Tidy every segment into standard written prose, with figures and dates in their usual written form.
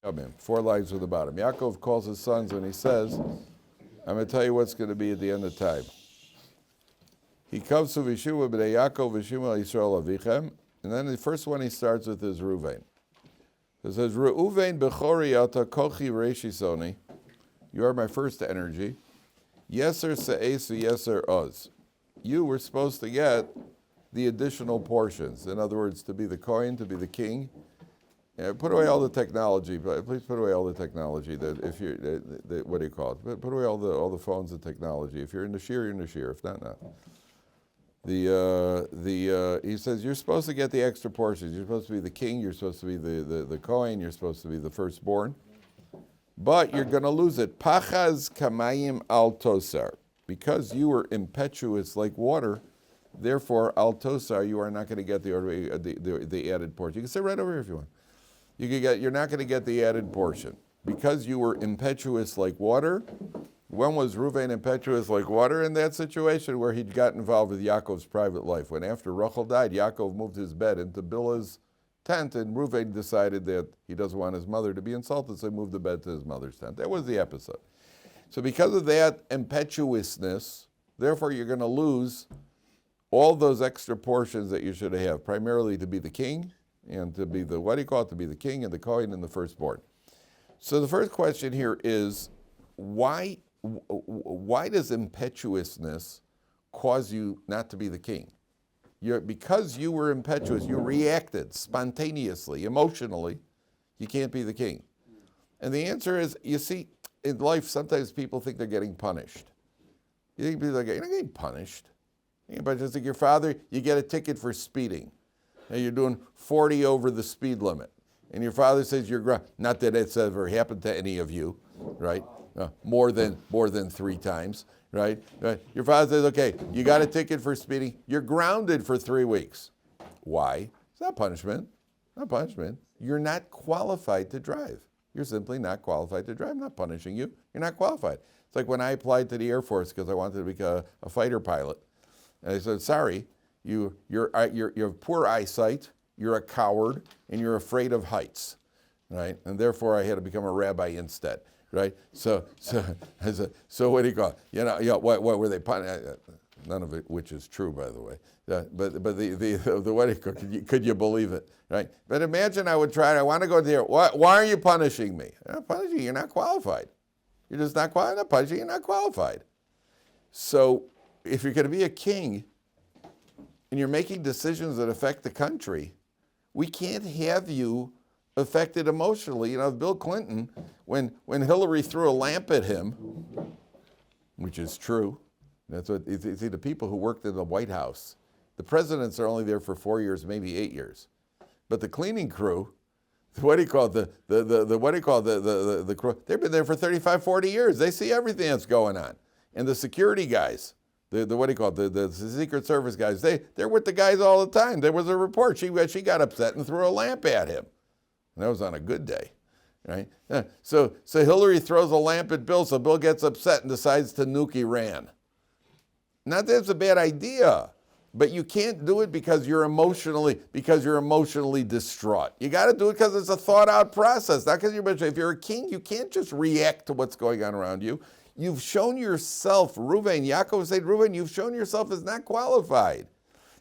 Come in, 4 lines from the bottom. Yaakov calls his sons and he says, I'm going to tell you what's going to be at the end of time. He comes to Vishuva b'nei Yaakov v'shimul Yisrael avichem, and then the first one he starts with is Reuven. It says, Reuven bechori ata kochi reishisoni, you are my first energy. Yeser se'es v'yeser oz. You were supposed to get the additional portions. In other words, to be the Kohen, to be the king. Put away all the technology. Please put away all the technology. That if you're, what do you call it? Put away all the phones and technology. If you're in the shear, you're in the shear. If not, not. He says you're supposed to get the extra portions. You're supposed to be the king. You're supposed to be the Kohen. You're supposed to be the firstborn. But you're going to lose it. Pachaz kamayim al tosar. Because you were impetuous like water, therefore al tosar, you are not going to get the added portion. You can sit right over here if you want. You're not going to get the added portion. Because you were impetuous like water. When was Reuven impetuous like water? In that situation where he'd got involved with Yaakov's private life. When after Rachel died, Yaakov moved his bed into Bilhah's tent, and Reuven decided that he doesn't want his mother to be insulted, so he moved the bed to his mother's tent. That was the episode. So because of that impetuousness, therefore you're going to lose all those extra portions that you should have, primarily to be the king, and to be to be the king and the Kohen and the firstborn. So the first question here is, why does impetuousness cause you not to be the king? Because you were impetuous, you reacted spontaneously, emotionally, you can't be the king. And the answer is, you see, in life, sometimes people think they're getting punished. You think people are you're not getting punished. But just like your father, you get a ticket for speeding. And you're doing 40 over the speed limit. And your father says not that it's ever happened to any of you, right? More than 3 times, right? Your father says, okay, you got a ticket for speeding. You're grounded for 3 weeks. Why? It's not punishment. Not punishment. You're not qualified to drive. You're simply not qualified to drive. I'm not punishing you. You're not qualified. It's like when I applied to the Air Force because I wanted to become a fighter pilot. And they said, sorry, you have poor eyesight, you're a coward, and you're afraid of heights, right? And therefore I had to become a rabbi instead. Right, so what do you call it? What were they? None of it, which is true, by the way. But the what do you call it? Could you believe it? Right. But imagine I would try. I want to go there. Why are you punishing me? I'm not punishing you. You're not qualified. You're just not qualified. I'm not punishing you. You're not qualified. So if you're going to be a king, and you're making decisions that affect the country, we can't have you affected emotionally. Bill Clinton, when Hillary threw a lamp at him, which is true, that's what you see, the people who worked in the White House, the presidents are only there for 4 years, maybe 8 years. But the cleaning crew, the crew, they've been there for 35, 40 years. They see everything that's going on. And the security guys, the Secret Service guys, they're with the guys all the time. There was a report, she got upset and threw a lamp at him. And that was on a good day, right? So Hillary throws a lamp at Bill, so Bill gets upset and decides to nuke Iran. Not that it's a bad idea, but you can't do it because you're emotionally distraught. You got to do it because it's a thought-out process. Not because if you're a king, you can't just react to what's going on around you. You've shown yourself, Yaakov said, Reuven, you've shown yourself as not qualified.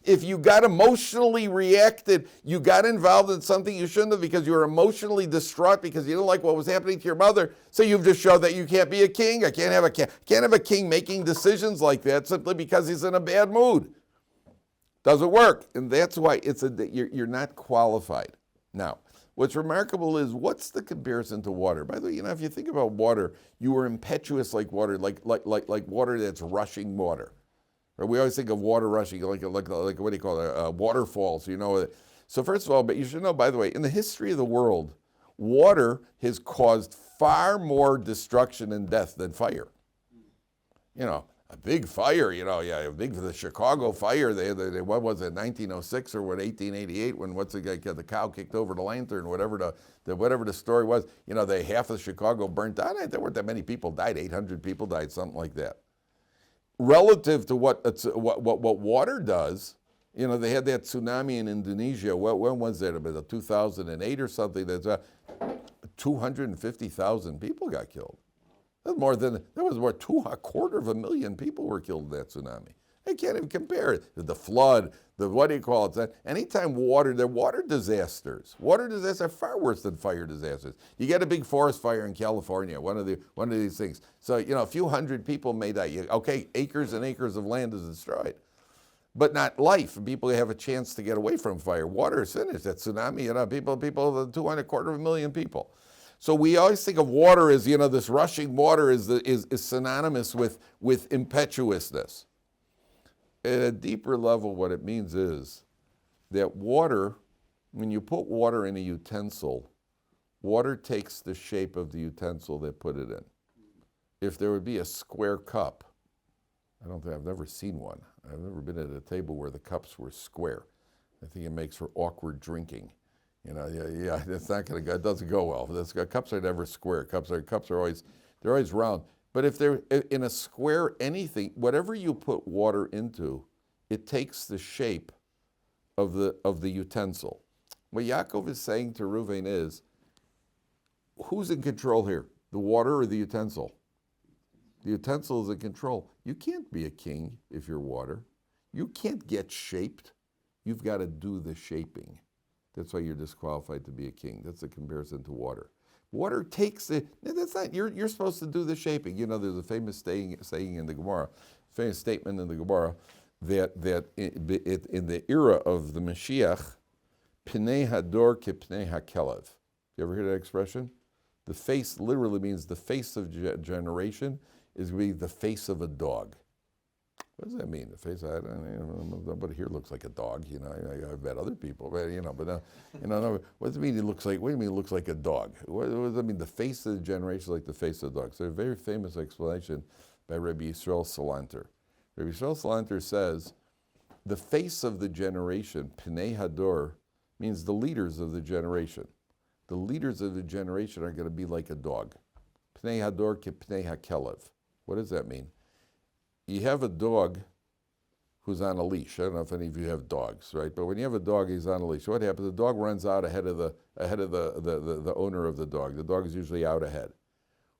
If you got emotionally reacted, you got involved in something you shouldn't have because you were emotionally distraught because you didn't like what was happening to your mother, so you've just showed that you can't be a king. I can't have a king making decisions like that simply because he's in a bad mood. Doesn't work, and that's why you're not qualified. Now, what's remarkable is what's the comparison to water? By the way, if you think about water, you were impetuous like water, like water that's rushing water. We always think of water rushing, like what do you call it, waterfalls, So first of all, but you should know, by the way, in the history of the world, water has caused far more destruction and death than fire. A big fire, the Chicago fire, what was it, 1906 or 1888, when the cow kicked over the lantern, whatever the story was, half of Chicago burnt down. There weren't that many people died, 800 people died, something like that. Relative to what water does, they had that tsunami in Indonesia. When was that? About 2008 or something. That's 250,000 people got killed. That was more, 250,000 people were killed in that tsunami. I can't even compare it. The flood, anytime there are water disasters. Water disasters are far worse than fire disasters. You get a big forest fire in California, one of these things. So, a few hundred people may die. Okay, acres and acres of land is destroyed. But not life. People have a chance to get away from fire. Water is finished. That tsunami, people, 250,000 people. So we always think of water as, this rushing water is synonymous with impetuousness. At a deeper level, what it means is that water, when you put water in a utensil, water takes the shape of the utensil they put it in. If there would be a square cup, I've never seen one. I've never been at a table where the cups were square. I think it makes for awkward drinking. It's not going to go. It doesn't go well. Cups are never square. Cups are always round. But if they're in a square anything, whatever you put water into, it takes the shape of the utensil. What Yaakov is saying to Reuven is, who's in control here? The water or the utensil? The utensil is in control. You can't be a king if you're water. You can't get shaped. You've got to do the shaping. That's why you're disqualified to be a king. That's a comparison to water. Water takes it. That's not. You're supposed to do the shaping. There's a famous saying in the Gemara, famous statement in the Gemara, that in the era of the Mashiach, Pnei Hador ke Pnei HaKelev. You ever hear that expression? The face literally means the face of generation is going to be the face of a dog. What does that mean? The face, nobody here looks like a dog. I've met other people, what does it mean? What do you mean it looks like a dog? What does that mean? The face of the generation is like the face of the dog. So a very famous explanation by Rabbi Yisrael Salanter. Rabbi Yisrael Salanter says, the face of the generation, Pnei Hador, means the leaders of the generation. The leaders of the generation are going to be like a dog. Pnei Hador ke Pnei HaKelev. What does that mean? You have a dog who's on a leash. I don't know if any of you have dogs, right? But when you have a dog, he's on a leash. What happens? The dog runs out ahead of the owner of the dog. The dog is usually out ahead.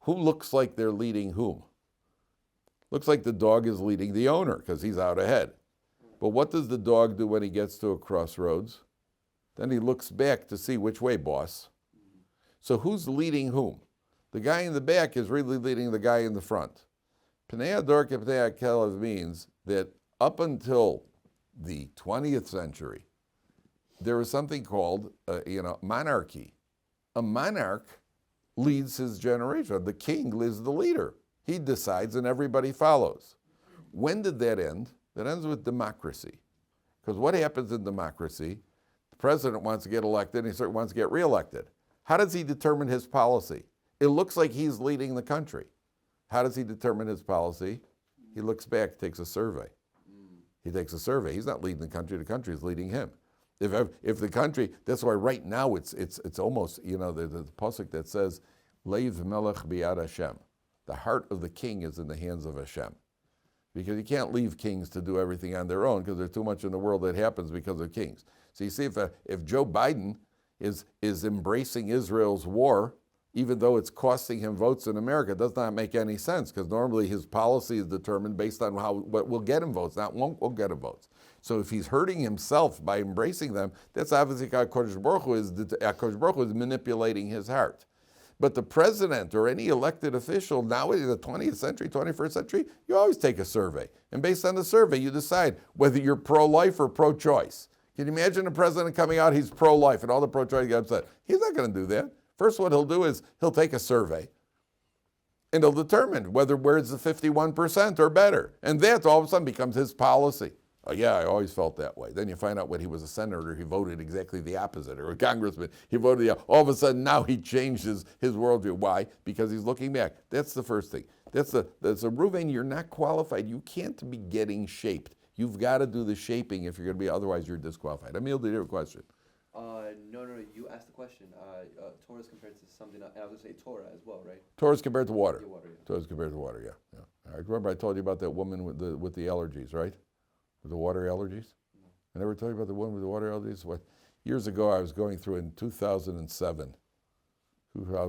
Who looks like they're leading whom? Looks like the dog is leading the owner because he's out ahead. But what does the dog do when he gets to a crossroads? Then he looks back to see which way, boss. So who's leading whom? The guy in the back is really leading the guy in the front. Pnei Hador ke Pnei HaKelev means that up until the 20th century, there was something called, monarchy. A monarch leads his generation. The king is the leader. He decides and everybody follows. When did that end? That ends with democracy. Because what happens in democracy? The president wants to get elected and he wants to get reelected. How does he determine his policy? It looks like he's leading the country. How does he determine his policy? He looks back, takes a survey. He takes a survey. He's not leading the country is leading him. If the country, that's why right now it's almost, the pasuk that says, Leiv melech biyad Hashem. The heart of the king is in the hands of Hashem. Because you can't leave kings to do everything on their own because there's too much in the world that happens because of kings. So you see, if Joe Biden is embracing Israel's war, even though it's costing him votes in America, it does not make any sense because normally his policy is determined based on what will get him votes, not what will get him votes. So if he's hurting himself by embracing them, that's obviously how HaKadosh Baruch Hu is manipulating his heart. But the president or any elected official now in the 20th century, 21st century, you always take a survey. And based on the survey, you decide whether you're pro-life or pro-choice. Can you imagine the president coming out, he's pro-life, and all the pro-choice get upset? He's not going to do that. First, what he'll do is he'll take a survey, and he'll determine where's the 51% or better. And that all of a sudden becomes his policy. Oh, yeah, I always felt that way. Then you find out when he was a senator, he voted exactly the opposite, or a congressman, he voted all of a sudden now he changed his worldview. Why? Because he's looking back. That's the first thing. That's a Reuven, you're not qualified. You can't be getting shaped. You've got to do the shaping if you're going to be, otherwise you're disqualified. Emil, did you have a question? No, you asked the question. Torah is compared to something else. I was going to say Torah as well, right? Torah is compared to water. Yeah, water, yeah. Torah is compared to water, yeah. I remember I told you about that woman with the allergies, right? With the water allergies? I never told you about the woman with the water allergies? Years ago, I was going through in 2007, I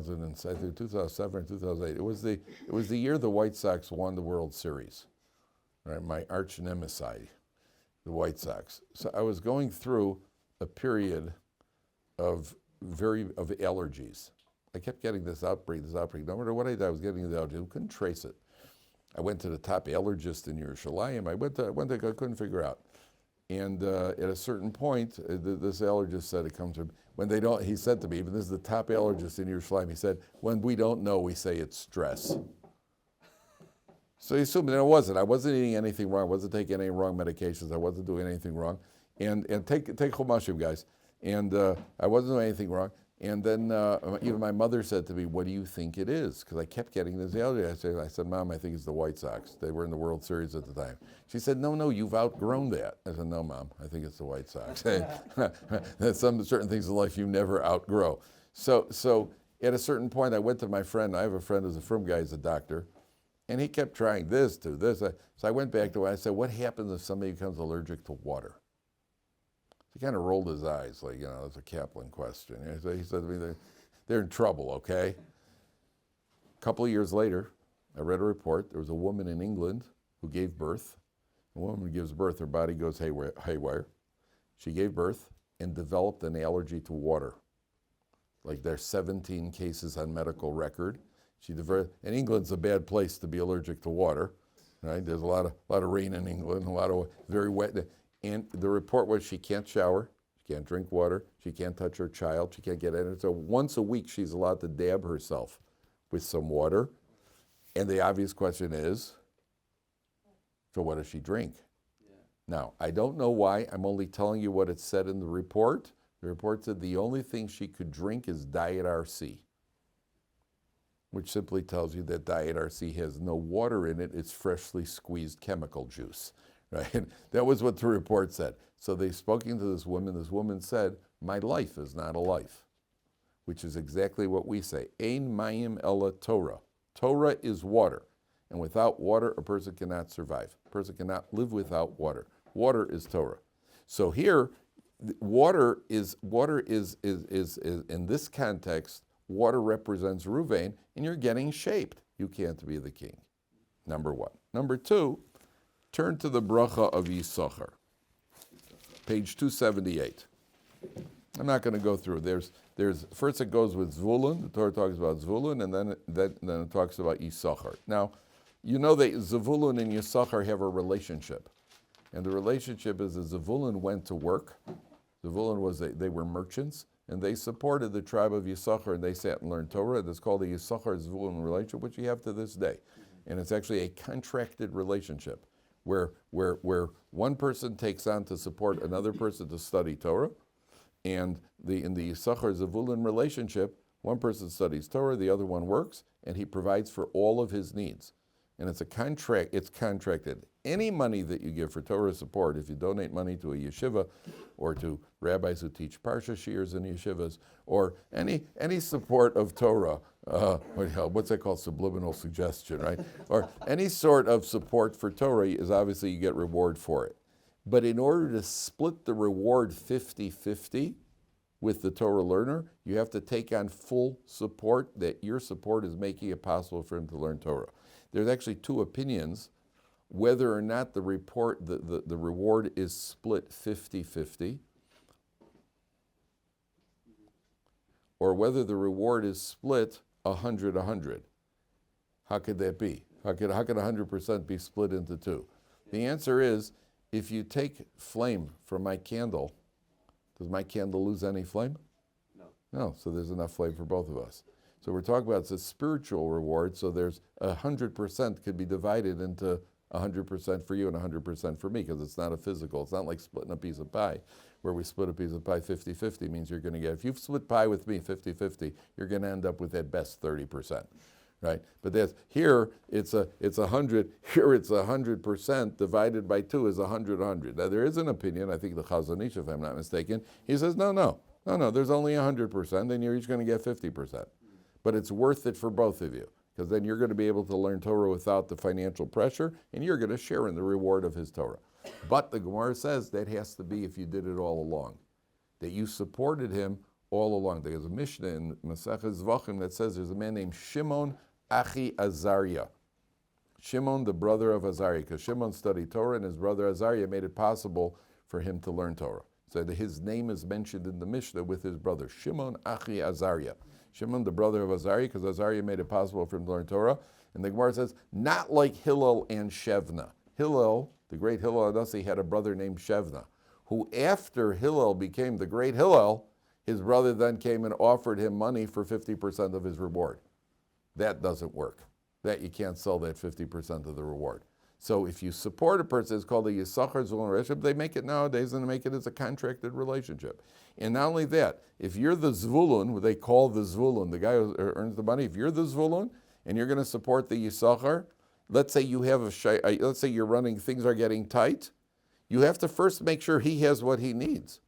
think 2007 or 2008. It was the year the White Sox won the World Series. Right, my arch nemesis, the White Sox. So I was going through a period of allergies. I kept getting this outbreak. No matter what I did, I was getting the allergy. I couldn't trace it. I went to the top allergist in Yerushalayim. I couldn't figure out. And at a certain point, this allergist said, it comes from, when they don't, he said to me, even this is the top allergist in Yerushalayim, he said, when we don't know, we say it's stress. So he assumed that it wasn't. I wasn't eating anything wrong. I wasn't taking any wrong medications. I wasn't doing anything wrong. And take Chumashim, guys. And I wasn't doing anything wrong. And then even my mother said to me, what do you think it is? Because I kept getting this allergy. I said, Mom, I think it's the White Sox. They were in the World Series at the time. She said, no, you've outgrown that. I said, no, Mom, I think it's the White Sox. There's some certain things in life you never outgrow. So at a certain point, I went to my friend. I have a friend who's a frum guy, he's a doctor. And he kept trying this to this. So I went back to it. I said, what happens if somebody becomes allergic to water? He kind of rolled his eyes like, it's a Kaplan question. He said to me, they're in trouble, okay? A couple of years later, I read a report. There was a woman in England who gave birth. A woman who gives birth, her body goes haywire. She gave birth and developed an allergy to water. Like there's 17 cases on medical record. And England's a bad place to be allergic to water, right? There's a lot of rain in England, a lot of very wet. And the report was she can't shower, she can't drink water, she can't touch her child, she can't get in it. So once a week she's allowed to dab herself with some water. And the obvious question is, so what does she drink? Yeah. Now, I don't know why. I'm only telling you what it said in the report. The report said the only thing she could drink is Diet RC, which simply tells you that Diet RC has no water in it. It's freshly squeezed chemical juice, right? That was what the report said. So they spoken to this woman. This woman said, my life is not a life, which is exactly what we say. Ein mayim ela Torah. Torah is water. And without water, a person cannot survive. A person cannot live without water. Water is Torah. So here, water is in this context, water represents Ruvain, and you're getting shaped. You can't be the king. Number one. Number two, turn to the bracha of Yisachar. Page 278. I'm not going to go through. There's first it goes with Zvulun. The Torah talks about Zvulun, and then it talks about Yisachar. Now, you know that Zvulun and Yisachar have a relationship. And the relationship is that Zvulun went to work. Zvulun was, they were merchants, and they supported the tribe of Yisachar, and they sat and learned Torah. That's called the Yisachar-Zvulun relationship, which you have to this day. And it's actually a contracted relationship where one person takes on to support another person to study Torah. And in the Yisachar-Zvulun relationship, one person studies Torah, the other one works, and he provides for all of his needs. And it's a contract, it's contracted. Any money that you give for Torah support, if you donate money to a yeshiva or to rabbis who teach Parsha shiurs in yeshivas, or any support of Torah, what's that called, subliminal suggestion, right? Or any sort of support for Torah is obviously you get reward for it. But in order to split the reward 50-50 with the Torah learner, you have to take on full support, that your support is making it possible for him to learn Torah. There's actually two opinions whether or not the reward is split 50-50, or whether the reward is split 100-100. How could that be? How could 100% be split into two? The answer is, if you take flame from my candle, does my candle lose any flame? No. No, so there's enough flame for both of us. So we're talking about it's a spiritual reward, so there's 100% could be divided into 100% for you and 100% for me, because it's not a physical. It's not like splitting a piece of pie, where we split a piece of pie 50-50 means you're going to get, if you split pie with me 50-50, you're going to end up with at best 30%, right? But here it's 100, here it's 100% divided by 2 is 100. Now there is an opinion, I think the Chazon Ish, if I'm not mistaken, he says, no, there's only 100%, and you're each going to get 50%. But it's worth it for both of you, because then you're going to be able to learn Torah without the financial pressure, and you're going to share in the reward of his Torah. But the Gemara says that has to be if you did it all along, that you supported him all along. There's a Mishnah in Masechah Zvachim that says there's a man named Shimon Achi Azariah. Shimon, the brother of Azariah, because Shimon studied Torah and his brother Azariah made it possible for him to learn Torah. So that his name is mentioned in the Mishnah with his brother, Shimon Achi Azariah. Shimon, the brother of Azariah, because Azariah made it possible for him to learn Torah. And the Gemara says, not like Hillel and Shevna. Hillel, the great Hillel Adasi, had a brother named Shevna, who after Hillel became the great Hillel, his brother then came and offered him money for 50% of his reward. That doesn't work. That you can't sell that 50% of the reward. So if you support a person, it's called a Yisachar Zulan relationship. They make it nowadays, and they make it as a contracted relationship. And not only that, if you're the Zvulun, what they call the Zvulun, the guy who earns the money, if you're the Zvulun and you're going to support the Yisachar, let's say you have let's say you're running, things are getting tight, you have to first make sure he has what he needs.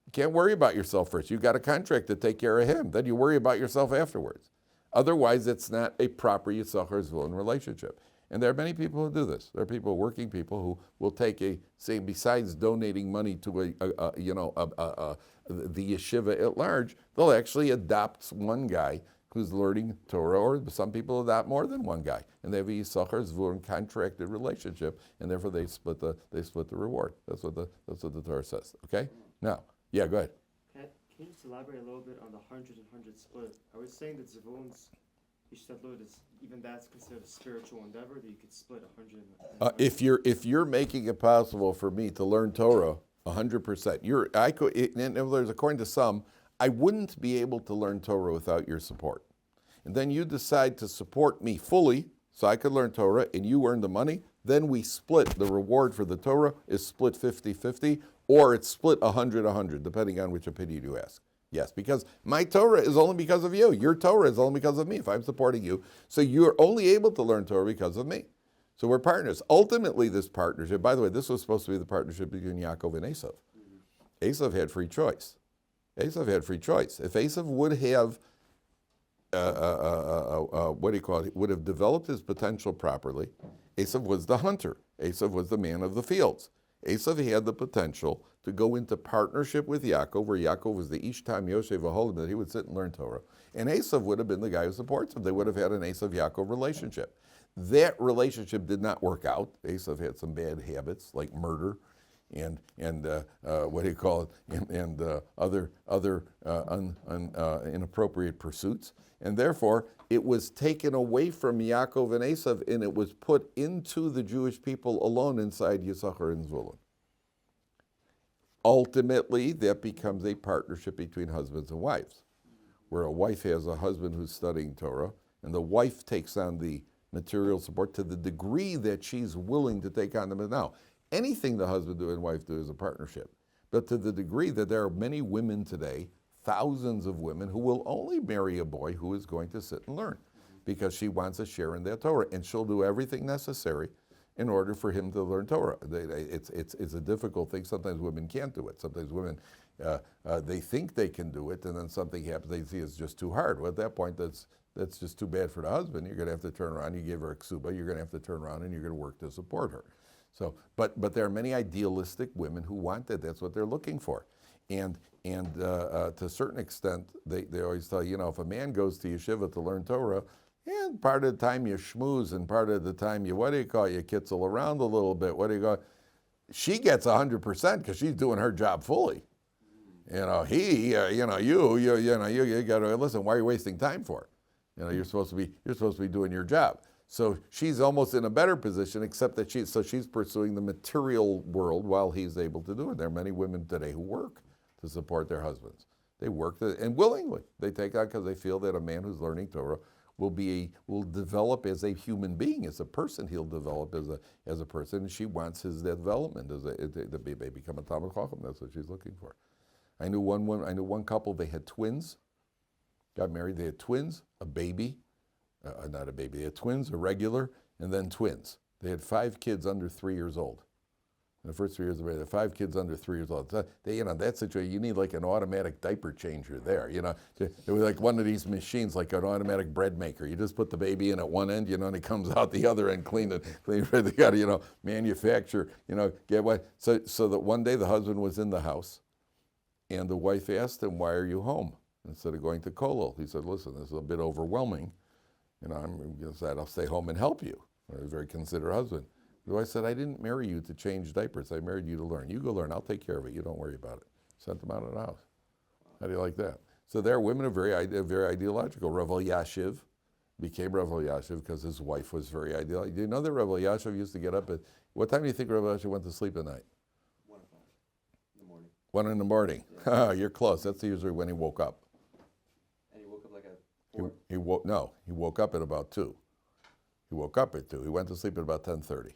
You can't worry about yourself first. You've got a contract to take care of him. Then you worry about yourself afterwards. Otherwise, it's not a proper Yisachar Zvulun relationship. And there are many people who do this. There are people, working people, who will take say, besides donating money to the yeshiva at large, they'll actually adopt one guy who's learning Torah, or some people adopt more than one guy, and they have a Yisachar Zvulun contracted relationship, and therefore they split the reward. That's what the Torah says. Okay. Now, yeah, go ahead. Can you just elaborate a little bit on the 100 and 100 split? I was saying that Zvulun's Ishtadlut is, even that's considered a spiritual endeavor, that you could split 100 and 100. If you're making it possible for me to learn Torah 100%, in other words, according to some, I wouldn't be able to learn Torah without your support. And then you decide to support me fully so I could learn Torah and you earn the money, then we split. The reward for the Torah is split 50-50, or it's split 100-100, depending on which opinion you ask. Yes, because my Torah is only because of you. Your Torah is only because of me, if I'm supporting you. So you're only able to learn Torah because of me. So we're partners. Ultimately, this partnership, by the way, this was supposed to be the partnership between Yaakov and Esav. Esav had free choice. If Esav would have, would have developed his potential properly, Esav was the hunter. Esav was the man of the fields. Esav had the potential to go into partnership with Yaakov, where Yaakov was the Ishtam Yoshev Aholim, that he would sit and learn Torah. And Esav would have been the guy who supports him. They would have had an Esav-Yaakov relationship. That relationship did not work out. Esav had some bad habits, like murder and other inappropriate pursuits. And therefore, it was taken away from Yaakov and Esav, and it was put into the Jewish people alone inside Yisachar and Zvulun. Ultimately, that becomes a partnership between husbands and wives, where a wife has a husband who's studying Torah, and the wife takes on the material support to the degree that she's willing to take on them. Now, anything the husband do and wife do is a partnership, but to the degree that there are many women today, thousands of women, who will only marry a boy who is going to sit and learn because she wants a share in that Torah, and she'll do everything necessary in order for him to learn Torah. It's a difficult thing. Sometimes women can't do it. Sometimes women, they think they can do it, and then something happens they see it's just too hard. Well, at that point, that's just too bad for the husband. You're going to have to turn around. You gave her a ksuba. You're going to have to turn around and you're going to work to support her. So, but there are many idealistic women who want that. That's what they're looking for. And to a certain extent, they always tell you, if a man goes to yeshiva to learn Torah, and part of the time you schmooze, and part of the time you kitzel around a little bit. She gets 100% because she's doing her job fully. You got to listen. Why are you wasting time for? You're supposed to be doing your job. So she's almost in a better position, except that she's pursuing the material world while he's able to do it. There are many women today who work to support their husbands. They work and willingly. They take on because they feel that a man who's learning Torah will develop as a human being, as a person. He'll develop as a person, and she wants his development to become a Talmid Chacham. That's what she's looking for. I knew one couple. They had twins. Got married. They had twins, a baby, not a baby. They had twins, a regular, and then twins. They had 5 kids under 3 years old. In the first 3 years of marriage, 5 kids under 3 years old. That situation, you need like an automatic diaper changer there. It was like one of these machines, like an automatic bread maker. You just put the baby in at one end, and it comes out the other end clean. They got to, manufacture, get what. So that one day the husband was in the house, And the wife asked him, why are you home? Instead of going to Kollel. He said, listen, this is a bit overwhelming. I'll stay home and help you. I was a very considerate husband. The wife said, I didn't marry you to change diapers. I married you to learn. You go learn. I'll take care of it. You don't worry about it. Sent them out of the house. How do you like that? So there, women are very ideological. Rav Yashiv became Rav Yashiv because his wife was very ideological. Do you know that Rav Yashiv used to get up at, what time do you think Rav Yashiv went to sleep at night? 1 o'clock in the morning. 1 in the morning. Yeah. You're close. That's usually when he woke up. And he woke up like at 4? He woke up at about 2. He woke up at 2. He went to sleep at about 10:30. Okay.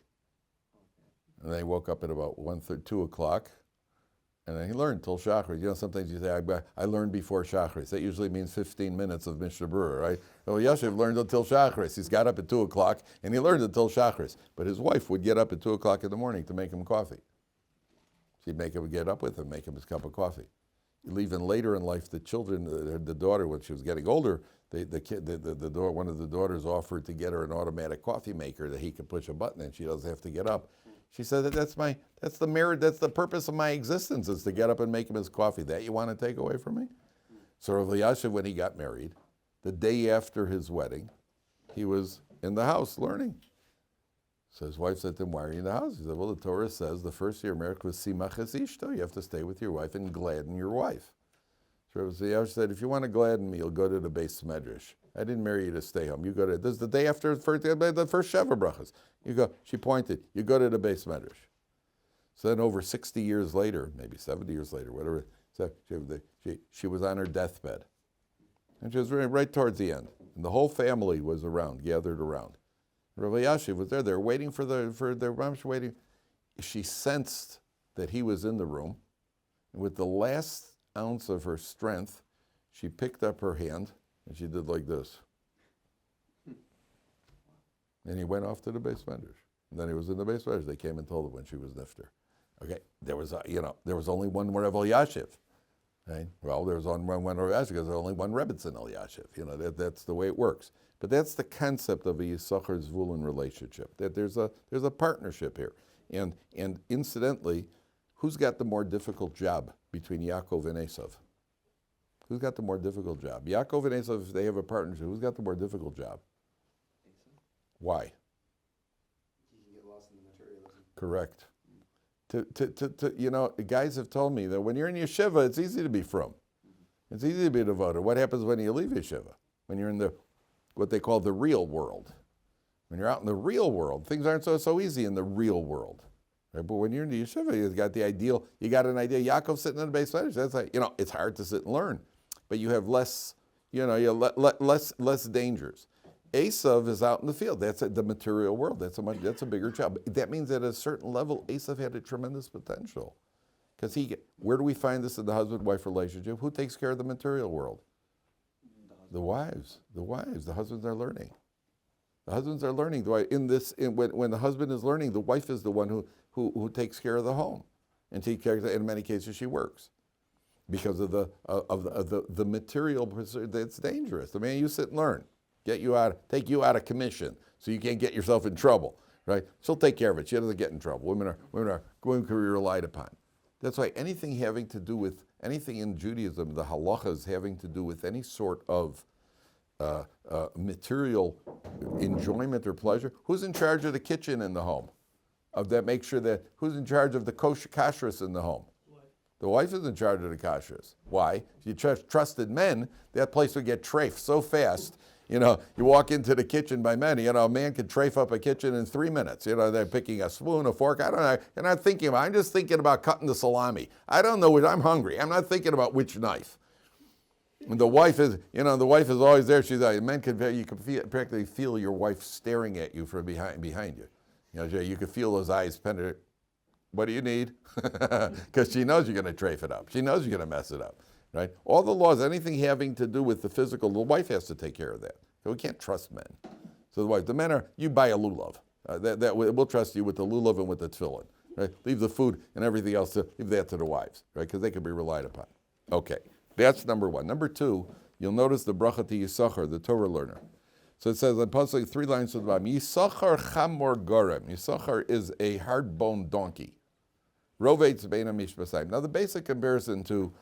And then he woke up at about 2 o'clock. And then he learned till Shachris. You know, sometimes you say, I learned before Shachris. That usually means 15 minutes of Mishnah Berurah, right? Well, Yashiv learned until Shachris. He's got up at 2 o'clock, and he learned until Shachris. But his wife would get up at 2 o'clock in the morning to make him coffee. She'd make him get up with him, make him his cup of coffee. Even later in life, the children, the daughter, when she was getting older, one of the daughters offered to get her an automatic coffee maker that he could push a button and she doesn't have to get up. She said that's the purpose of my existence, is to get up and make him his coffee. That you want to take away from me? So Rav Yashiv, when he got married, the day after his wedding, he was in the house learning. So his wife said to him, why are you in the house? He said, well, the Torah says the first year of marriage was simach es ishto. You have to stay with your wife and gladden your wife. So Rav Yashiv said, if you want to gladden me, you'll go to the Beis Medrash. I didn't marry you to stay home. You go to, this is the day after the first Sheva brachas. You go, she pointed, you go to the Beis Medrash. So then over 60 years later, maybe 70 years later, whatever, so she was on her deathbed. And she was right towards the end. And the whole family was around, gathered around. Rav Yashiv was there. They were waiting for their mom. Waiting. She sensed that he was in the room. And with the last ounce of her strength, she picked up her hand and she did like this. And he went off to the Beis Medrash. And then he was in the Beis Medrash. They came and told him when she was nifter. Okay, there was only one Rav Yashiv. Right? Well, there was only one Rav Yashiv because there's only one Rebbetzin El Yashiv. That's the way it works. But that's the concept of a Yisachar Zvulun relationship. That there's a partnership here. And incidentally, who's got the more difficult job between Yaakov and Esav? Who's got the more difficult job? Yaakov and Esav, if they have a partnership, who's got the more difficult job? Esav. Why? He can get lost in the materialism. Correct. Guys have told me that when you're in yeshiva, it's easy to be frum. It's easy to be devoted. What happens when you leave yeshiva? When you're in what they call the real world. When you're out in the real world, things aren't so easy in the real world. Right? But when you're in the yeshiva, you got an idea. Yaakov sitting in the Beis Medrash. That's like, it's hard to sit and learn, but you have less dangers. Esav is out in the field. That's the material world. That's a bigger job. That means that at a certain level, Esav had a tremendous potential. Because where do we find this in the husband-wife relationship? Who takes care of the material world? The wives. The husbands are learning. The husbands are learning. When the husband is learning, the wife is the one who takes care of the home, and in many cases she works, because of the material. That's dangerous. The man, you sit and learn, take you out of commission, so you can't get yourself in trouble. Right? She'll take care of it. She doesn't get in trouble. Women can be relied upon. That's why anything in Judaism, the halachas having to do with any sort of material enjoyment or pleasure, who's in charge of the kitchen in the home? Who's in charge of the kashrus in the home? The wife is in charge of the kashrus. Why? If you trusted men, that place would get trafed so fast. You walk into the kitchen by men, a man could trafe up a kitchen in 3 minutes. They're picking a spoon, a fork. I don't know. You're not thinking about it. I'm just thinking about cutting the salami. I don't know I'm hungry. I'm not thinking about which knife. And the wife is always there. She's like, men you can practically feel your wife staring at you from behind you. You can feel those eyes penetrate. What do you need? Because she knows you're going to trafe it up. She knows you're going to mess it up. Right? All the laws, anything having to do with the physical, the wife has to take care of that. So we can't trust men. So the men you buy a lulav. We'll trust you with the lulav and with the tefillin. Right? Leave the food and everything else, leave that to the wives, right? Because they can be relied upon. Okay, that's number one. Number two, you'll notice the bracha to Yisachar, the Torah learner. So it says in Pasuk 3 lines to the bottom, Yisachar chamor gorem. Yisachar is a hard-boned donkey. Rovetz beina mishpasayim. Now the basic comparison to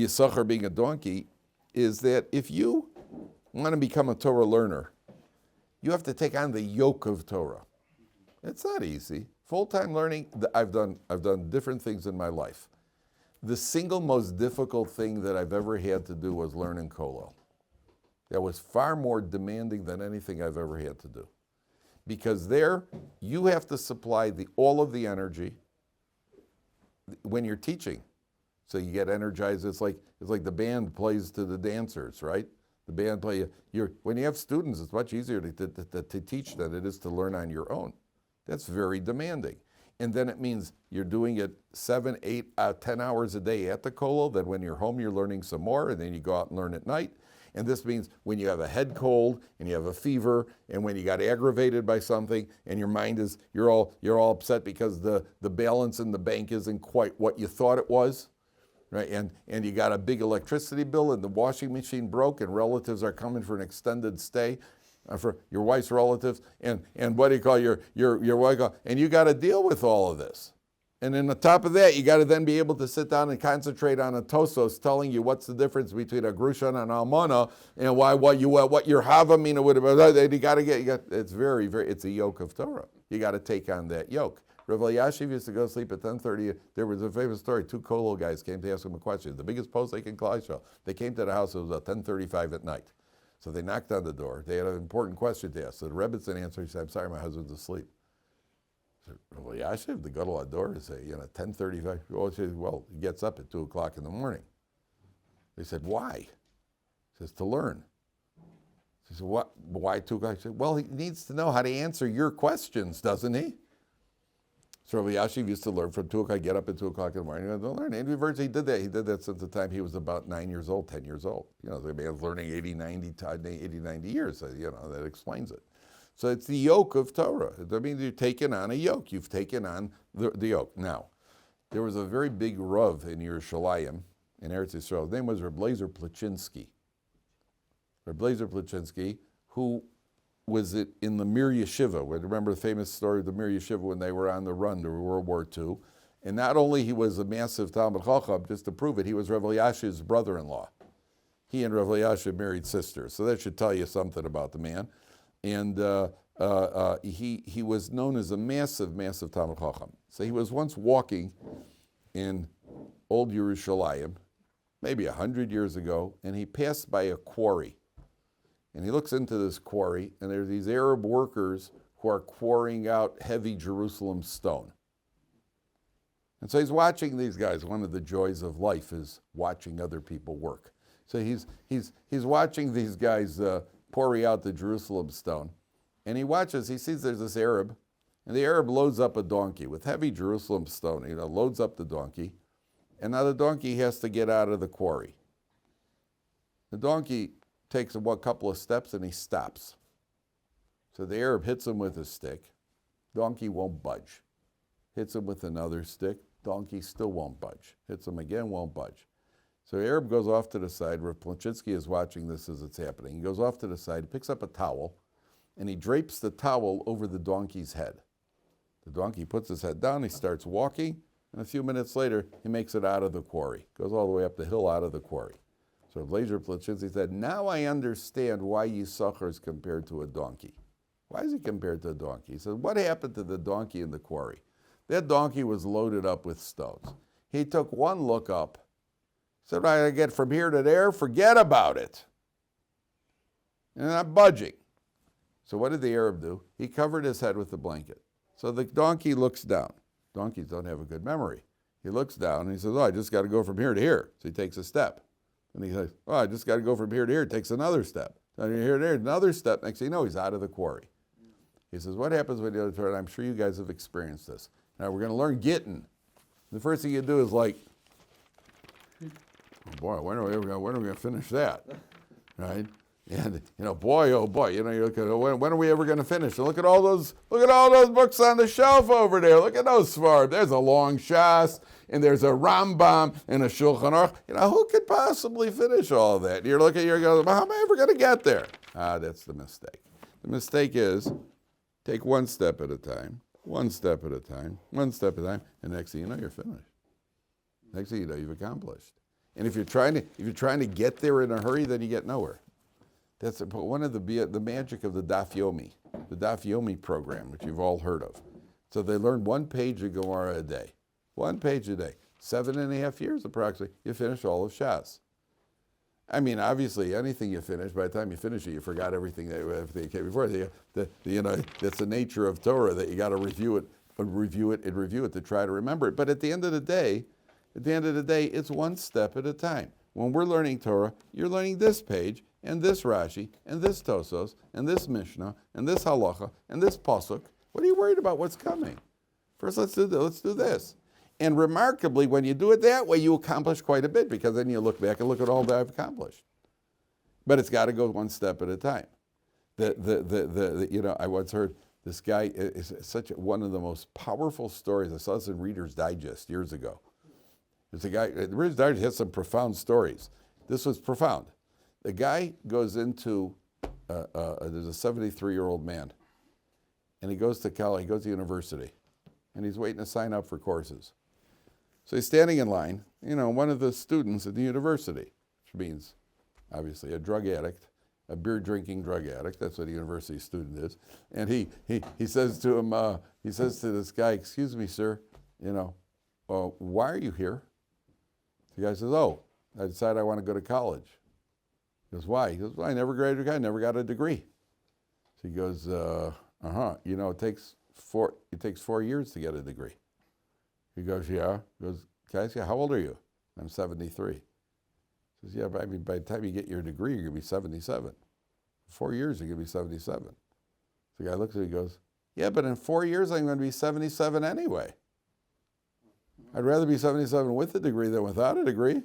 Yisachar being a donkey is that if you want to become a Torah learner, you have to take on the yoke of Torah. It's not easy. Full-time learning, I've done different things in my life. The single most difficult thing that I've ever had to do was learn in Kollel. That was far more demanding than anything I've ever had to do. Because there, you have to supply all of the energy when you're teaching. So you get energized. It's like the band plays to the dancers, right? The band play. When you have students, it's much easier to teach than it is to learn on your own. That's very demanding. And then it means you're doing it 7, 8, 10 hours a day at the kollel. Then when you're home, you're learning some more, and then you go out and learn at night. And this means when you have a head cold and you have a fever, and when you got aggravated by something, and your mind is you're all upset because the balance in the bank isn't quite what you thought it was, right? And you got a big electricity bill, and the washing machine broke, and relatives are coming for an extended stay. For your wife's relatives, and what do you call your wife, and you got to deal with all of this. And then on top of that, you got to then be able to sit down and concentrate on a tosos telling you what's the difference between a grusha and an almana, and what your havamina would have. It's it's a yoke of Torah. You got to take on that yoke. Rav Elyashiv used to go to sleep at 10:30. There was a famous story. 2 kollel guys came to ask him a question. The biggest posek in Klal Yisrael. They came to the house. It was about 10:35 at night. So they knocked on the door. They had an important question to ask. So the Rebbitzin answered. He said, "I'm sorry, my husband's asleep." I said, "Well, Yashiv, the gadol door is 10:35." Well, he gets up at 2 o'clock in the morning. They said, "Why?" He says, "To learn." He said, "What? Why 2 o'clock?" He said, "Well, he needs to know how to answer your questions, doesn't he?" So Rabbi Yashiv used to learn from 2 o'clock, get up at 2 o'clock in the morning and learn. And he did that. He did that since the time he was about 9 years old, 10 years old. The man's learning 80, 90 years. So, that explains it. So it's the yoke of Torah. That means you're taking on a yoke. You've taken on the yoke. Now, there was a very big Rav in Yerushalayim, in Eretz Yisrael. His name was Reb Lezer Plachinsky. Reb Lezer Plachinsky, who was it in the Mir Yeshiva. Remember the famous story of the Mir Yeshiva when they were on the run during World War II. And not only he was a massive Talmud Chacham, just to prove it, he was Rav Elyashiv's brother-in-law. He and Rav Elyashiv married sisters. So that should tell you something about the man. And he was known as a massive, massive Talmud Chacham. So he was once walking in old Yerushalayim, maybe 100 years ago, and he passed by a quarry. And he looks into this quarry, and there are these Arab workers who are quarrying out heavy Jerusalem stone. And so he's watching these guys. One of the joys of life is watching other people work. So he's watching these guys quarry out the Jerusalem stone. And he sees there's this Arab, and the Arab loads up a donkey with heavy Jerusalem stone. Loads up the donkey, and now the donkey has to get out of the quarry. The donkey takes a couple of steps and he stops. So the Arab hits him with a stick. Donkey won't budge. Hits him with another stick. Donkey still won't budge. Hits him again, won't budge. So the Arab goes off to the side. Rav Plachinsky is watching this as it's happening. He goes off to the side, picks up a towel, and he drapes the towel over the donkey's head. The donkey puts his head down, he starts walking, and a few minutes later, he makes it out of the quarry. Goes all the way up the hill out of the quarry. So Lezer Plachinsky said, now I understand why Yisachar is compared to a donkey. Why is he compared to a donkey? He said, what happened to the donkey in the quarry? That donkey was loaded up with stones. He took one look up, said, I get from here to there, forget about it. And I'm budging. So what did the Arab do? He covered his head with a blanket. So the donkey looks down. Donkeys don't have a good memory. He looks down and he says, I just got to go from here to here. So he takes a step. And he says, I just got to go from here to here. Takes another step. And here to there, another step. Next thing you know, he's out of the quarry. He says, what happens when you're Torah? I'm sure you guys have experienced this. Now we're going to learn Gittin. The first thing you do is like, oh boy, when are we going to finish that? Right? And boy, oh boy, you look at when are we ever going to finish? And look at all those books on the shelf over there. Look at those svarim. There's a long Shas, and there's a Rambam and a Shulchan Aruch. Who could possibly finish all of that? You're looking, you're going, how am I ever going to get there? That's the mistake. The mistake is take one step at a time, one step at a time, one step at a time, and next thing you know, you're finished. Next thing you know, you've accomplished. And if you're trying to get there in a hurry, then you get nowhere. That's one of the magic of the Daf Yomi program, which you've all heard of. So they learn 1 page of Gemara a day. 1 page a day. 7.5 years approximately, you finish all of Shas. I mean, obviously, anything you finish, by the time you finish it, you forgot everything that came before. That's the nature of Torah, that you got to review it to try to remember it. But at the end of the day, it's one step at a time. When we're learning Torah, you're learning this page, and this Rashi, and this Tosos, and this Mishnah, and this Halacha, and this Pasuk. What are you worried about what's coming? First, let's do this. And remarkably, when you do it that way, you accomplish quite a bit, because then you look back and look at all that I've accomplished. But it's got to go one step at a time. I once heard this guy is one of the most powerful stories. I saw this in Reader's Digest years ago. There's a guy, Reader's Digest has some profound stories. This was profound. The guy goes into, there's a 73-year-old man, and he goes to college, he goes to university, and he's waiting to sign up for courses. So he's standing in line, one of the students at the university, which means obviously a drug addict, a beer-drinking drug addict. That's what a university student is. And he says to him, he says to this guy, "Excuse me, sir, why are you here?" The guy says, "Oh, I decided I want to go to college." He goes, "Why?" He goes, "Well, I never graduated. I never got a degree." So he goes, it takes 4 years to get a degree." He goes, "Yeah." He goes, "Can I ask you, how old are you?" "I'm 73. He says, "Yeah, but I mean, by the time you get your degree, you're going to be 77. 4 years, you're going to be 77. The guy looks at him and goes, "Yeah, but in 4 years, I'm going to be 77 anyway. I'd rather be 77 with a degree than without a degree."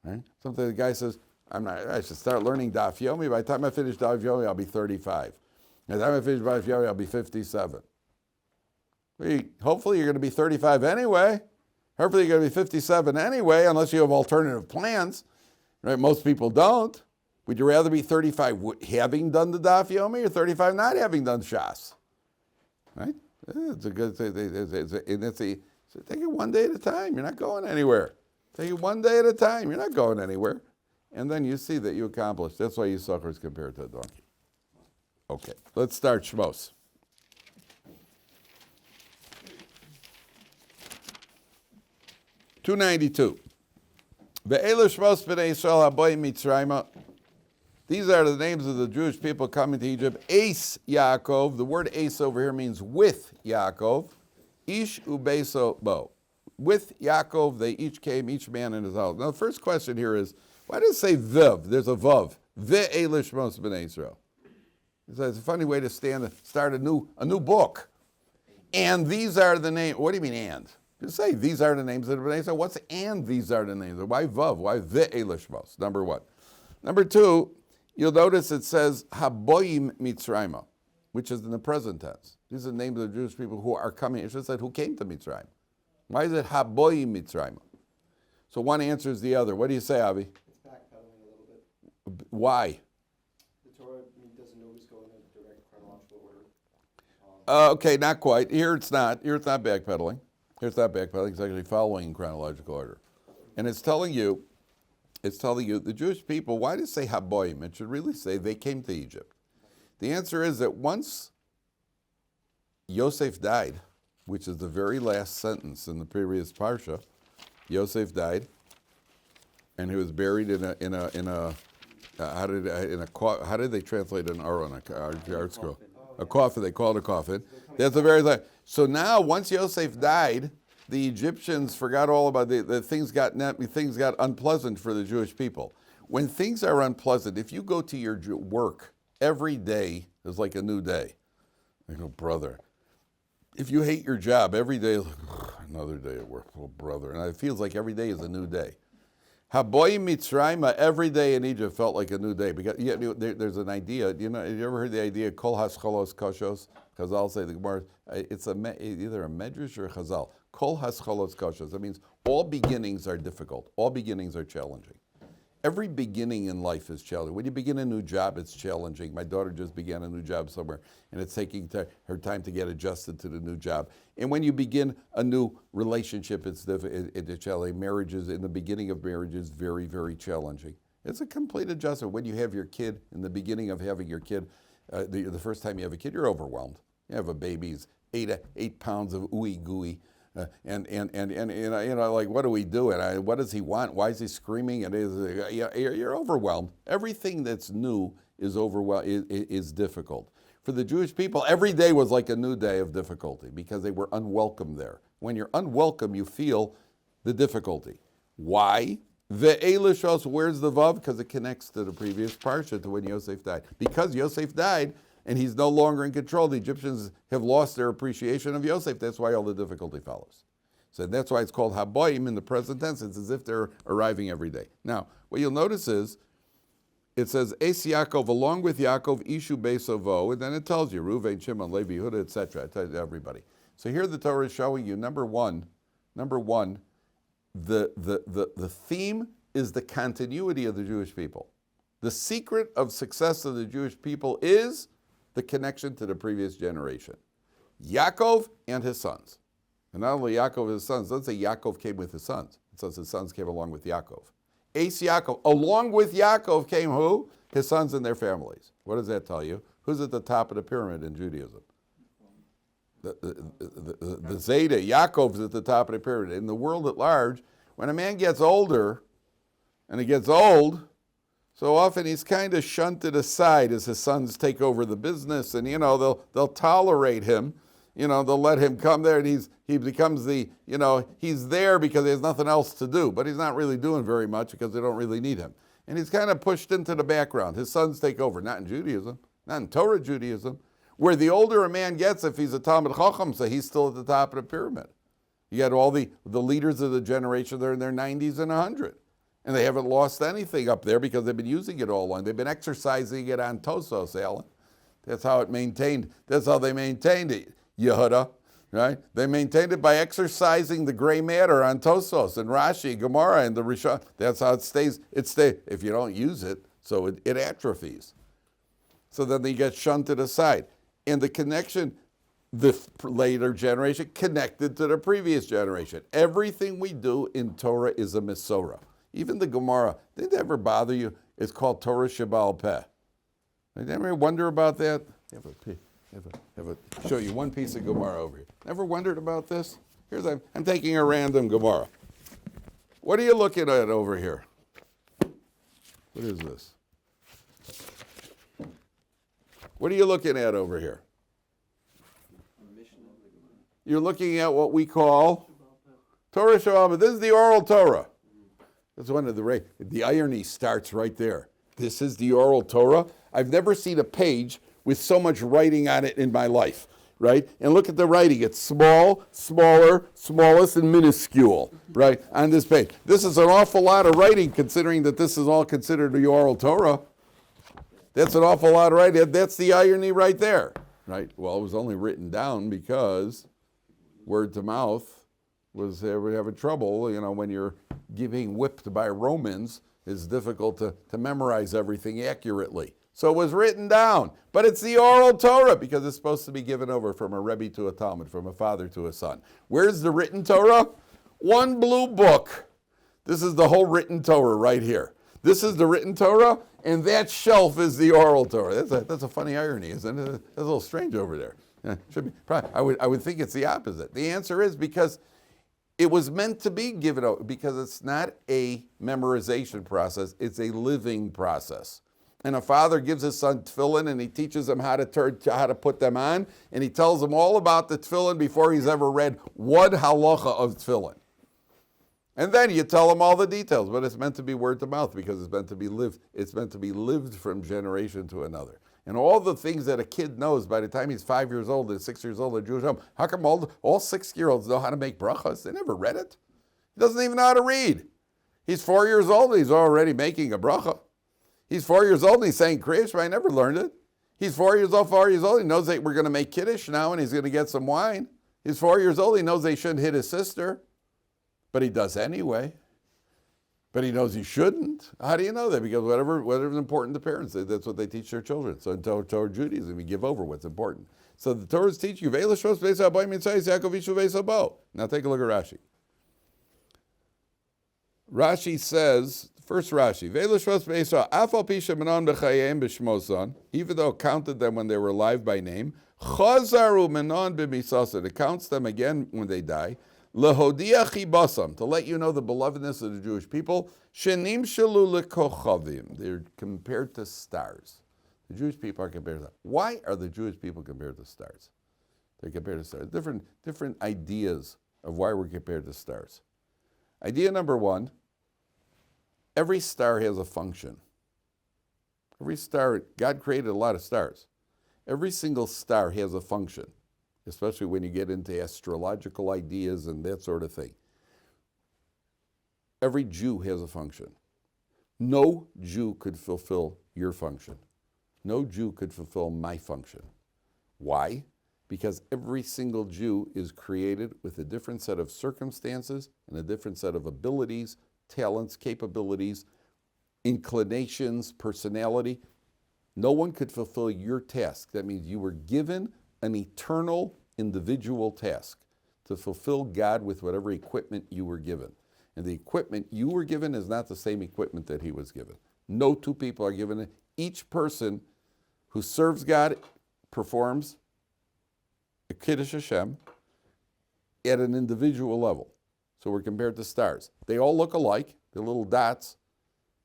Right? Something the guy says, I should start learning Daf Yomi. By the time I finish Daf Yomi, I'll be 35. By the time I finish Daf Yomi, I'll be 57. Hopefully you're going to be 35 anyway. Hopefully you're going to be 57 anyway, unless you have alternative plans. Right? Most people don't. Would you rather be 35 having done the Daf Yomi, or 35 not having done Shas? Right? It's a good thing. So take it one day at a time. You're not going anywhere. Take it one day at a time. You're not going anywhere. And then you see that you accomplished. That's why Yisachar is compared to a donkey. Okay, let's start Shemos. $292. Ve'elu Shemos b'nei Yisrael haboim Mitzrayma. These are the names of the Jewish people coming to Egypt. Ace Yaakov. The word ace over here means with Yaakov. Ish ubeso bo. With Yaakov, they each came, each man in his house. Now, the first question here is, why does it say Viv? There's a Vav. Ve'elu Shemos b'nei Yisrael. It's a funny way to start a new book. And these are the names. What do you mean and? Just say these are the names of the Bnei Yisrael. What's and these are the names? Why Vav? Why Ve'elu Shemos? Number one. Number two, you'll notice it says Haboim Mitzrayma, which is in the present tense. These are the names of the Jewish people who are coming. It should say who came to Mitzrayim. Why is it Haboim Mitzrayma? So one answers the other. What do you say, Avi? It's backpedaling a little bit. Why? The Torah doesn't always go in a direct chronological order. Okay, not quite. Here it's not. Here it's not backpedaling. It's actually following in chronological order. And it's telling you, the Jewish people, why does it say Haboim? It should really say they came to Egypt. The answer is that once Yosef died, which is the very last sentence in the previous Parsha, Yosef died, and he was buried in a how did they translate an Aron, art scroll? A coffin. They called it a coffin. That's the very last. So now, once Yosef died, the Egyptians forgot all about the things got unpleasant for the Jewish people. When things are unpleasant, if you go to your work every day is like a new day. I go, brother. If you hate your job, every day is like another day at work, oh brother. And it feels like every day is a new day. Haboim Mitzrayma, every day in Egypt felt like a new day. Because there's an idea. Have you ever heard the idea kol hascholos koshos? Chazal say the Gemara. It's either a medrash or a Chazal. Kol hascholos koshos. That means all beginnings are difficult. All beginnings are challenging. Every beginning in life is challenging. When you begin a new job, it's challenging. My daughter just began a new job somewhere, and it's taking her time to get adjusted to the new job. And when you begin a new relationship, it's challenging. Marriages, in the beginning of marriage, is very, very challenging. It's a complete adjustment. When you have your kid, in the beginning of having your kid, the first time you have a kid, you're overwhelmed. You have a baby, he's 8 pounds of ooey gooey. And like, what do we do? And what does he want? Why is he screaming? And you're overwhelmed. Everything that's new is difficult. For the Jewish people, every day was like a new day of difficulty because they were unwelcome there. When you're unwelcome, you feel the difficulty. Why? Ve'elishos, where's the vav? Because it connects to the previous parsha, to when Yosef died. Because Yosef died, and he's no longer in control, the Egyptians have lost their appreciation of Yosef. That's why all the difficulty follows. So that's why it's called haboim in the present tense. It's as if they're arriving every day. Now, what you'll notice is, it says, Es Yaakov, along with Yaakov, Ishu Besovo, and then it tells you, Reuven, Shimon, Levi, Yehuda, etc. It tells you everybody. So here the Torah is showing you, number one, the theme is the continuity of the Jewish people. The secret of success of the Jewish people is the connection to the previous generation. Yaakov and his sons. And not only Yaakov and his sons, doesn't say Yaakov came with his sons. It says his sons came along with Yaakov. Es Yaakov, along with Yaakov came who? His sons and their families. What does that tell you? Who's at the top of the pyramid in Judaism? The Zeta, Yaakov's at the top of the pyramid. In the world at large, when a man gets older, and he gets old, so often he's kind of shunted aside as his sons take over the business, and they'll tolerate him, they'll let him come there, and he becomes he's there because he has nothing else to do, but he's not really doing very much because they don't really need him. And he's kind of pushed into the background. His sons take over, not in Judaism, not in Torah Judaism, where the older a man gets, if he's a Talmid Chacham, so he's still at the top of the pyramid. You got all the leaders of the generation, they're in their 90s and 100. And they haven't lost anything up there because they've been using it all along. They've been exercising it on Tosos, Alan. That's how they maintained it, Yehuda, right? They maintained it by exercising the gray matter on Tosos and Rashi, Gemara, and the Rishon. That's how it stays. If you don't use it, so it atrophies. So then they get shunted aside. And the connection, the later generation connected to the previous generation. Everything we do in Torah is a Mesorah. Even the Gemara, did it ever bother you? It's called Torah Sheba'al Peh. Did you ever wonder about that? Show you one piece of Gemara over here. Ever wondered about this? I'm taking a random Gemara. What are you looking at over here? What is this? What are you looking at over here? You're looking at what we call Torah Sheba'al Peh. This is the Oral Torah. That's one of the irony starts right there. This is the Oral Torah. I've never seen a page with so much writing on it in my life, right? And look at the writing. It's small, smaller, smallest, and minuscule, right, on this page. This is an awful lot of writing considering that this is all considered the Oral Torah. That's an awful lot of writing. That's the irony right there, right? Well, it was only written down because word to mouth was we're having trouble, when you're being whipped by Romans, it's difficult to memorize everything accurately. So it was written down. But it's the Oral Torah because it's supposed to be given over from a Rebbe to a Talmud, from a father to a son. Where's the written Torah? One blue book. This is the whole written Torah right here. This is the written Torah, and that shelf is the Oral Torah. That's a funny irony, isn't it? That's a little strange over there. Yeah, should be. Probably, I would think it's the opposite. The answer is because it was meant to be given out, because it's not a memorization process, it's a living process. And a father gives his son tefillin and he teaches him how to put them on, and he tells him all about the tefillin before he's ever read one halacha of tefillin. And then you tell him all the details, but it's meant to be word to mouth because it's meant to be lived. It's meant to be lived from generation to another. And all the things that a kid knows by the time he's 5 years old and 6 years old in Jewish home, how come all 6-year-olds know how to make brachas? They never read it. He doesn't even know how to read. He's 4 years old and he's already making a bracha. He's 4 years old and he's saying Kriya Shema. I never learned it. He's 4 years old, he knows that we're going to make Kiddush now and he's going to get some wine. He's 4 years old, he knows they shouldn't hit his sister, but he does anyway. But he knows he shouldn't. How do you know that? Because whatever's important to parents, that's what they teach their children. So in Torah Judaism, we give over what's important. So the Torah is teaching you, now take a look at Rashi. Rashi says, first Rashi, even though it counted them when they were alive by name, it counts them again when they die, to let you know the belovedness of the Jewish people, they're compared to stars. The Jewish people are compared to stars. Why are the Jewish people compared to stars? They're compared to stars. Different ideas of why we're compared to stars. Idea number one, every star has a function. Every star, God created a lot of stars. Every single star has a function, especially when you get into astrological ideas and that sort of thing. Every Jew has a function. No Jew could fulfill your function. No Jew could fulfill my function. Why? Because every single Jew is created with a different set of circumstances and a different set of abilities, talents, capabilities, inclinations, personality. No one could fulfill your task. That means you were given an eternal individual task to fulfill God with whatever equipment you were given. And the equipment you were given is not the same equipment that he was given. No two people are given it. Each person who serves God performs a Kiddush Hashem at an individual level. So we're compared to stars. They all look alike. They're little dots.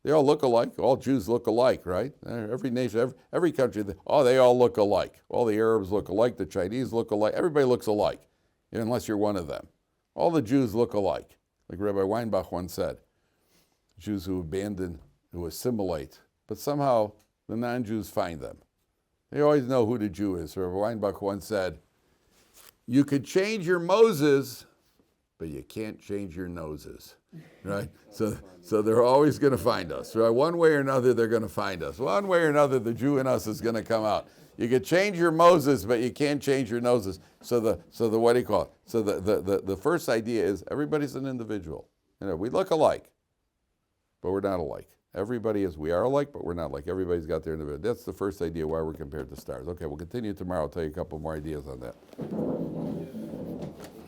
They all look alike. All Jews look alike, right? Every nation, every country, they all look alike. All the Arabs look alike. The Chinese look alike. Everybody looks alike, unless you're one of them. All the Jews look alike. Like Rabbi Weinbach once said, Jews who abandon, who assimilate, but somehow the non-Jews find them. They always know who the Jew is. Rabbi Weinbach once said, you could change your Moses, but you can't change your noses, right? So they're always going to find us, right? One way or another, they're going to find us. One way or another, the Jew in us is going to come out. You could change your Moses, but you can't change your noses. So the what do you call it? So the first idea is everybody's an individual. We look alike, but we're not alike. We are alike, but we're not alike. Everybody's got their individual. That's the first idea why we're compared to stars. Okay, we'll continue tomorrow. I'll tell you a couple more ideas on that.